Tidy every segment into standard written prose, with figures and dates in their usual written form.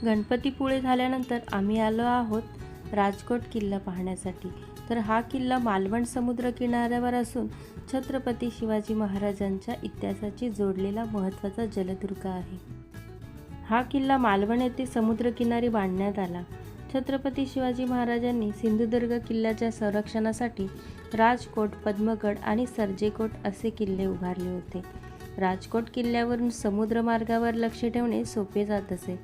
गणपतीपुळे झाल्यानंतर आम्ही आलो आहोत राजकोट किल्ला पाहण्यासाठी। तर हा किल्ला मालवण समुद्र किनाऱ्यावर असून छत्रपती शिवाजी महाराजांच्या इतिहासाशी जोडलेला महत्त्वाचा जलदुर्ग आहे। हा किल्ला मालवण येथे समुद्रकिनारी बांधण्यात आला। छत्रपती शिवाजी महाराजांनी सिंधुदुर्ग किल्ल्याच्या संरक्षणासाठी राजकोट, पद्मगड आणि सर्जेकोट असे किल्ले उभारले होते। राजकोट किल्ल्यावरून समुद्रमार्गावर लक्ष ठेवणे सोपे जात असे।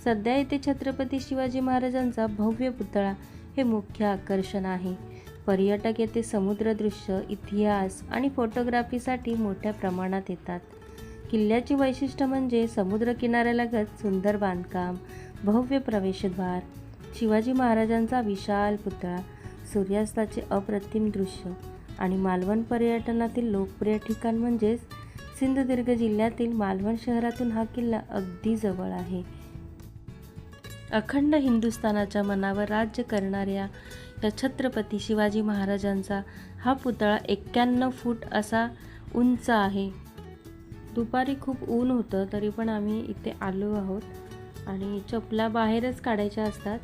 सध्या येथे छत्रपती शिवाजी महाराजांचा भव्य पुतळा हे मुख्य आकर्षण आहे। पर्यटक येथे समुद्रदृश्य, इतिहास आणि फोटोग्राफीसाठी मोठ्या प्रमाणात येतात। किल्ल्याची वैशिष्ट्य म्हणजे समुद्रकिनाऱ्यालगत सुंदर बांधकाम, भव्य प्रवेशद्वार, शिवाजी महाराजांचा विशाल पुतळा, सूर्यास्ताचे अप्रतिम दृश्य आणि मालवण पर्यटनातील लोकप्रिय ठिकाण म्हणजेच सिंधुदुर्ग जिल्ह्यातील मालवण शहरातून हा किल्ला अगदी जवळ आहे। अखंड हिंदुस्थानाच्या मनावर राज्य करणाऱ्या या छत्रपती शिवाजी महाराजांचा हा पुतळा 91 फूट असा उंच आहे। दुपारी खूप ऊन होतं तरी पण आम्ही इथे आलो आहोत आणि चपला बाहेरच काढायच्या असतात।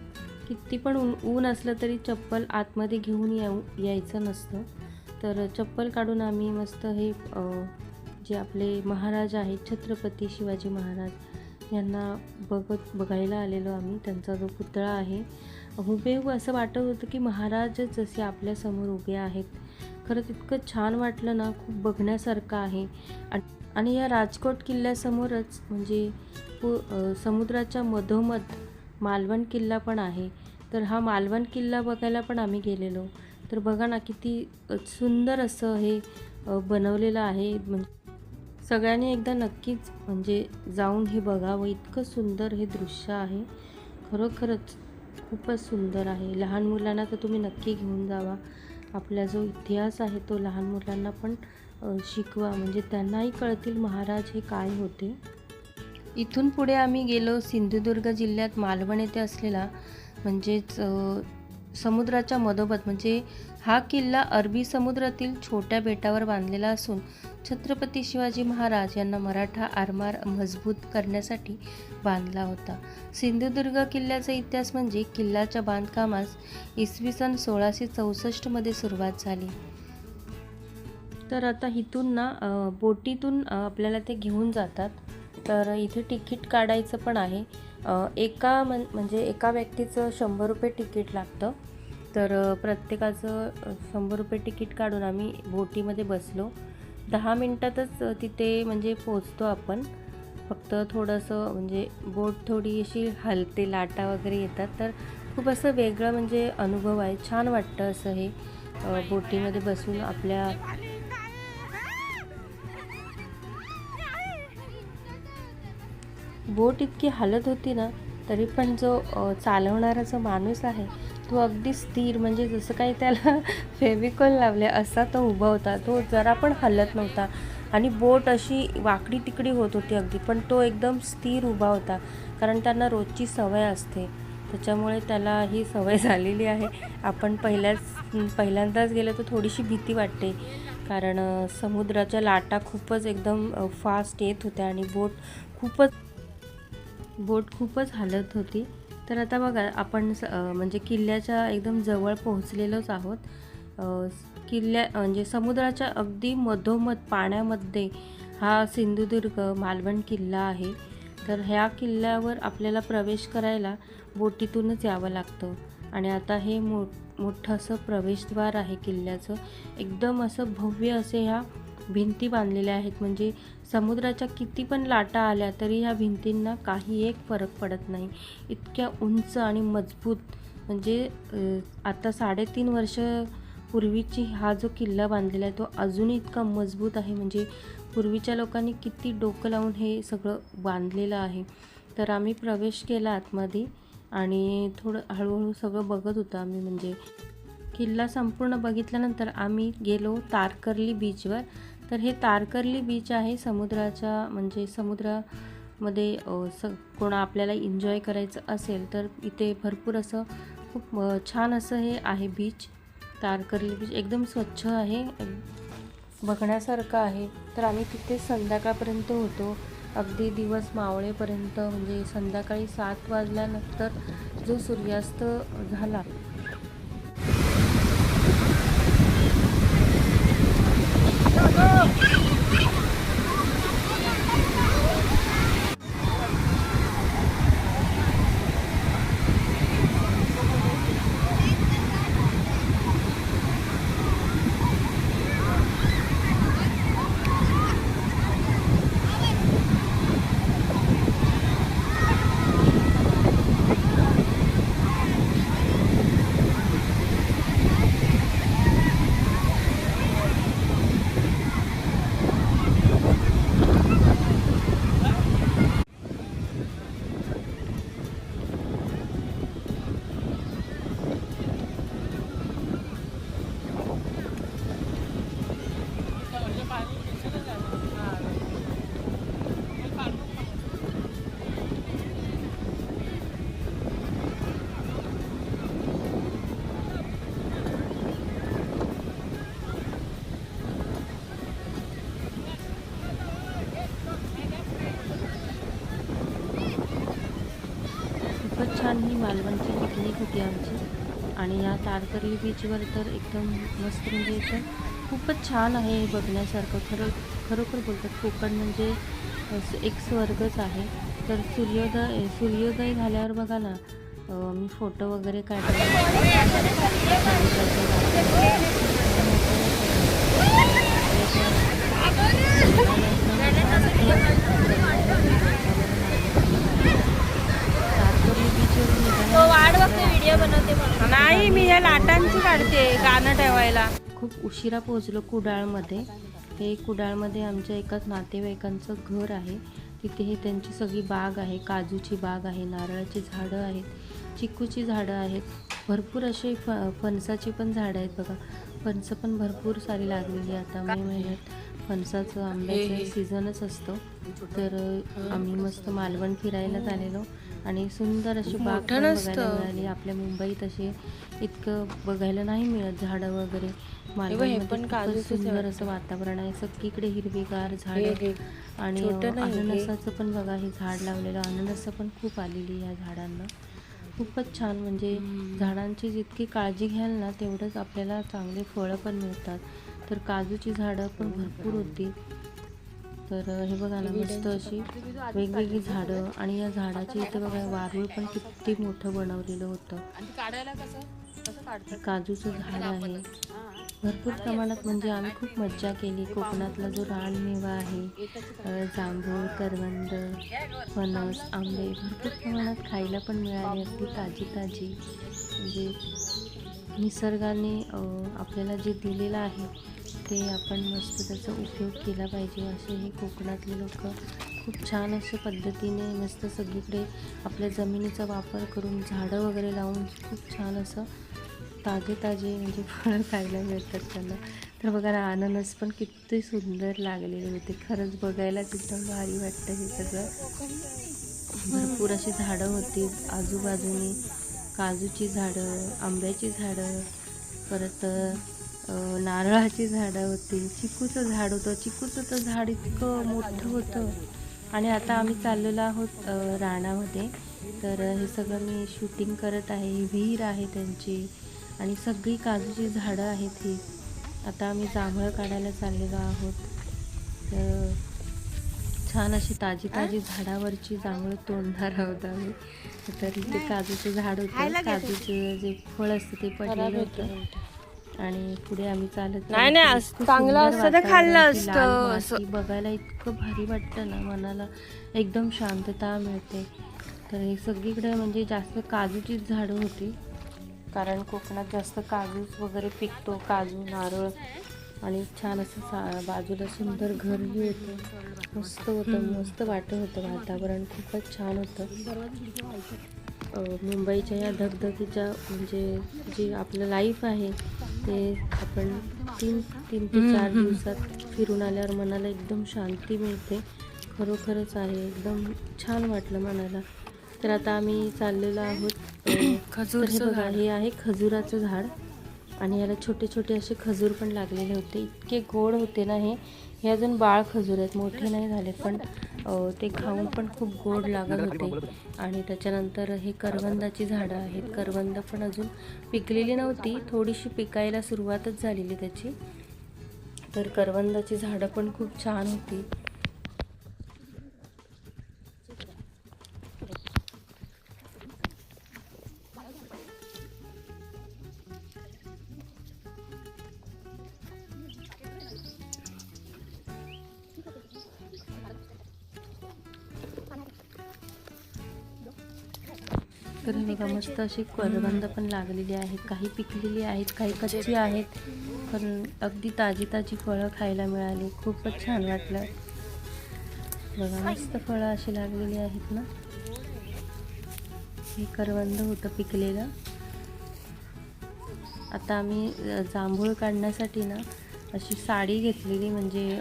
किती पण ऊन असलं तरी चप्पल आतमध्ये घेऊन यायचं नसतं। तर चप्पल काढून आम्ही मस्त हे जे आपले महाराज आहेत छत्रपती शिवाजी महाराज यांना बघायला आलेलो आम्ही। त्यांचा जो पुतळा आहे हुबेहूब असं वाटत होतं की महाराजच जसे आपल्यासमोर उभे आहेत। खरंच इतकं छान वाटलं ना, खूप बघण्यासारखं आहे। आणि या राजकोट किल्ल्यासमोरच म्हणजे समुद्राच्या मधोमध मालवण किल्ला पण आहे। तर हा मालवण किल्ला बघायला पण आम्ही गेलेलो। तर बघा ना किती सुंदर असं हे बनवलेलं आहे। म्हणजे सगळ्यांनी एकदा नक्कीच म्हणजे जाऊन हे बघावं, इतकं सुंदर हे दृश्य आहे। खरोखरच खूपच सुंदर आहे। लहान मुलांना तर तुम्ही नक्की घेऊन जावा। आपला जो इतिहास आहे तो लहान मुलांना पण शिकवा, म्हणजे त्यांनाही कळतील महाराज हे काय होते। इथून पुढे आम्ही गेलो सिंधुदुर्ग जिल्ह्यात मालवण येथे असलेला म्हणजेच समुद्राच्या मधोमध म्हणजे हा किल्ला अरबी समुद्रातील छोट्या बेटावर बांधलेला असून छत्रपती शिवाजी महाराज यांना मराठा आरमार मजबूत करण्यासाठी बांधला होता। सिंधुदुर्ग किल्ल्याचा इतिहास म्हणजे किल्ल्याच्या बांधकामास इसवी सन 1664 मध्ये सुरुवात झाली। तर आता इथून ना बोटीतून आपल्याला ते घेऊन जातात। तर इथे तिकीट काढायचं पण आहे। म्हणजे एका व्यक्तीचं 100 रुपये तिकीट लागतं। तर प्रत्येकाचं 100 रुपये तिकीट काढून आम्ही बोटीमध्ये बसलो। 10 मिनटातच तिथे म्हणजे पोचतो आपण। फक्त थोडंसं म्हणजे बोट थोडी अशी हलते, लाटा वगैरे येतात। तर खूप असं वेगळं म्हणजे अनुभव आहे, छान वाटतं असं हे बोटीमध्ये बसून। आपल्या बोट इतकी हालत होती ना, तरी पण जो चालवणारा जो माणूस आहे तो अगदी स्थिर, म्हणजे जसं काही त्याला फेविकॉल लावले असा तो उभा होता। तो जरा पण हलत नव्हता आणि बोट अशी वाकडी तिकडी होत होती अगदी, पण तो एकदम स्थिर उभा होता। कारण त्यांना रोजची सवय असते, त्याच्यामुळे त्याला ही सवय झालेली आहे। आपण पहिल्यांदाच गेलो तर थोडीशी भीती वाटते, कारण समुद्राच्या लाटा खूपच एकदम फास्ट येत होत्या आणि बोट खूपच हालत होती। तर आता बघा आपण म्हणजे किल्ल्याच्या एकदम जवळ पोहोचलेलोच आहोत। म्हणजे समुद्राच्या अगदी मधोमध पाण्यामध्ये हा सिंधुदुर्ग मालवण किल्ला आहे। तर ह्या किल्ल्यावर आपल्याला प्रवेश करायला बोटीतूनच यावं लागतं। आणि आता हे मोठं असं प्रवेशद्वार आहे किल्ल्याचं। एकदम असं भव्य असे ह्या भिंती बांधलेल्या आहेत, म्हणजे समुद्राच्या किती पण लाटा आल्या तरी ह्या भिंतींना काही एक फरक पडत नाही। इतक्या उंच आणि मजबूत, म्हणजे आता 3.5 वर्ष पूर्वीची हा जो किल्ला बांधलेला आहे तो अजूनही इतका मजबूत आहे। म्हणजे पूर्वीच्या लोकांनी किती डोकं लावून हे सगळं बांधलेलं आहे। तर आम्ही प्रवेश केला आतमध्ये आणि थोडं हळूहळू सगळं बघत होतो आम्ही। म्हणजे किल्ला संपूर्ण बघितल्यानंतर आम्ही गेलो तारकर्ली बीचवर। तर हे तारकर्ली बीच आहे समुद्राच्या म्हणजे समुद्रामध्ये कोणा आपल्याला एन्जॉय करायचं असेल तर इथे भरपूर असं खूप छान असं हे आहे बीच। तारकर्ली बीच एकदम स्वच्छ आहे, बघण्यासारखं आहे। तर आम्ही तिथे संध्याकाळपर्यंत होतो अगदी दिवस मावळेपर्यंत, म्हणजे संध्याकाळी 7 वाजल्यानंतर जो सूर्यास्त झाला खूपच छान ही मालवणची पिकनिक होती आमची. आणि या तारकर्ली बीचवर तर एकदम मस्त, म्हणजे एकदम खूपच छान आहे बघण्यासारखं. खरोखर बोलतात कोकण म्हणजे एक स्वर्गच आहे. तर सूर्योदय झाल्यावर बघा ना, मी फोटो वगैरे काढले. नाही, मी या लाटांची काढते गाणं ठेवायला. खूप उशिरा पोहोचलो कुडाळमध्ये. हे कुडाळमध्ये आमच्या एकाच नातेवाईकांचं घर आहे. तिथे हे त्यांची सगळी बाग आहे, काजूची बाग आहे, नारळाची झाडं आहेत, चिकूची झाडं आहेत, भरपूर असे फणसाची पण झाडं आहेत बघा. फणसं पण भरपूर सारी लागलेली. आता मे महिन्यात फणसाचं आंब्याचं सीझनच असतो. तर आम्ही मस्त मालवण फिरायला झालेलो आणि सुंदर अशी बाग पण बघायला मिळाली. आपल्या मुंबईत असे इतकं बघायला नाही मिळत झाडं वगैरे. मालवणमध्ये खूपच सुंदर असं वातावरण आहे, सगळीकडे हिरवीगार झाडं. आणि अननसाचं पण बघा, हे झाड लावलेलं, अननसं पण खूप आलेली या झाडांना. खूपच छान, म्हणजे झाडांची जितकी काळजी घ्याल ना तेवढंच आपल्याला चांगले फळं पण मिळतात. तर काजूची झाडं पण भरपूर होती. तर हे बघा ना, मस्त अशी वेगवेगळी झाडं. आणि या झाडाच्या इथे बघा वारूळ पण किती मोठं बनवलेलं होतं. काजूचं झाड आहे भरपूर प्रमाणात. म्हणजे आम्ही खूप मज्जा केली. कोकणातला जो रानमेवा आहे, जांभूळ, करवंद, फणस, आंबे भरपूर प्रमाणात खायला पण मिळाले, अगदी ताजी. म्हणजे निसर्गाने आपल्याला जे दिलेलं आहे ते आपण मस्त त्याचा उपयोग केला पाहिजे. असे हे कोकणातले लोक खूप छान अशा पद्धतीने मस्त सगळीकडे आपल्या जमिनीचा वापर करून झाडं वगैरे लावून खूप छान असं ताजे म्हणजे फळं खायला मिळतात त्यांना. तर बघा ना, अननस पण किती सुंदर लागलेले होते. खरंच बघायलाच एकदम भारी वाटतं हे सगळं. भरपूर अशी झाडं होती आजूबाजूनी, काजूची झाडं, आंब्याची झाडं, परत नारळाची झाडं होती, चिकूचं झाड होतं. चिकूचं तर झाड इतकं मोठं होतं. आणि आता आम्ही चाललेलो आहोत रानामध्ये. तर हे सगळं मी शूटिंग करत आहे. ही विहीर आहे त्यांची आणि सगळी काजूची झाडं आहेत ही. आता आम्ही जांभळं काढायला चाललेलो आहोत. तर छान अशी ताजी झाडावरची जांभळं तोडणार आहोत आम्ही. तर इथे काजूचं झाड होतं, काजूचं जे फळ असतं ते पडलेलं होतं. आणि पुढे आम्ही चालत चांगलं असतं तर खाल्लं असतं. बघायला इतकं भारी वाटतं ना, मनाला एकदम शांतता मिळते. तर हे सगळीकडे म्हणजे जास्त काजूचीच झाडं होती, कारण कोकणात जास्त काजूच वगैरे पिकतो, काजू, नारळ. आणि छान असं बाजूला सुंदर घरही होतं, मस्त होतं, मस्त वाटत होतं वातावरण, खूपच छान होतं. मुंबईच्या या धगधगीच्या म्हणजे जे आपलं लाईफ आहे ते आपण तीन ते 4 दिवसात फिरून आल्यावर मनाला एकदम शांती मिळते. खरोखरच आहे, एकदम छान वाटलं मनाला. तर आता आम्ही चाललेलो आहोत. तर हे बघा, हे आहे खजुराचं झाड आणि याला छोटे छोटे असे खजूर पण लागलेले होते. इतके गोड होते ना हे, हे अजून बाळ खजूर आहेत, मोठे नाही झाले, पण ते खाऊन पण खूप गोड लागत होते. आणि त्याच्यानंतर हे करवंदाची झाडं आहेत. करवंद पण अजून पिकलेली नव्हती, थोडीशी पिकायला सुरुवातच झालेली त्याची. तर करवंदाची झाडं पण खूप छान होती. तर हे बघा, मस्त अशी करवंद पण लागलेली आहेत. काही पिकलेली आहेत, काही कच्ची आहेत. पण अगदी ताजी ताजी फळं खायला मिळाली, खूपच छान वाटलं. बघा, मस्त फळं अशी लागलेली आहेत ना. हे करवंद होतं पिकलेलं. आता आम्ही जांभूळ काढण्यासाठी ना अशी साडी घेतलेली, म्हणजे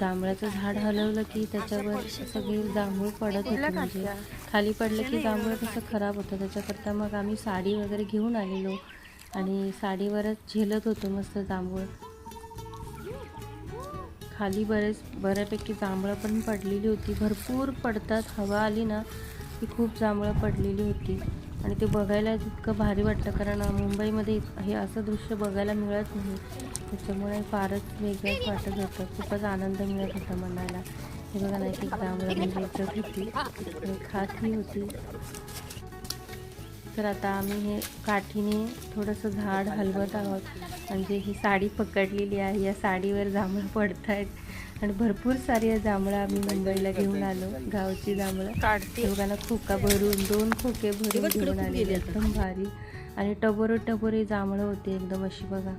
जांभळाचं झाड हलवलं की त्याच्यावर सगळे जांभूळ पडत होते, म्हणजे खाली पडलं की जांभूळ कसं खराब होतं. त्याच्याकरता मग आम्ही साडी वगैरे घेऊन आलेलो आणि साडीवरच झेलत होतो मस्त जांभूळ. खाली बऱ्यापैकी जांभळं पण पडलेली होती, भरपूर पडतात. हवा आली ना की खूप जांभळं पडलेली होती आणि ते बघायला इतकं भारी वाटतं, कारण मुंबईमध्ये हे असं दृश्य बघायला मिळत नाही. त्याच्यामुळे फारच वेगळंच वाटत होतं, खूपच आनंद मिळत होता मनाला. हे बघा ना, एक जांभळं म्हणजे इज्जत होती आणि खातही होती. तर आता आम्ही हे काठीने थोडंसं झाड हलवत आहोत, म्हणजे ही साडी पकडलेली आहे, या साडीवर जांभळं पडत आहेत आणि भरपूर सारी जांभळं आम्ही मुंबईला घेऊन आलो, गावची जांभळं. दोघांना खोका भरून 2 खोके भरून घेऊन आलेले, एकदम भारी आणि टबोरे जांभळं होती एकदम अशी बघा.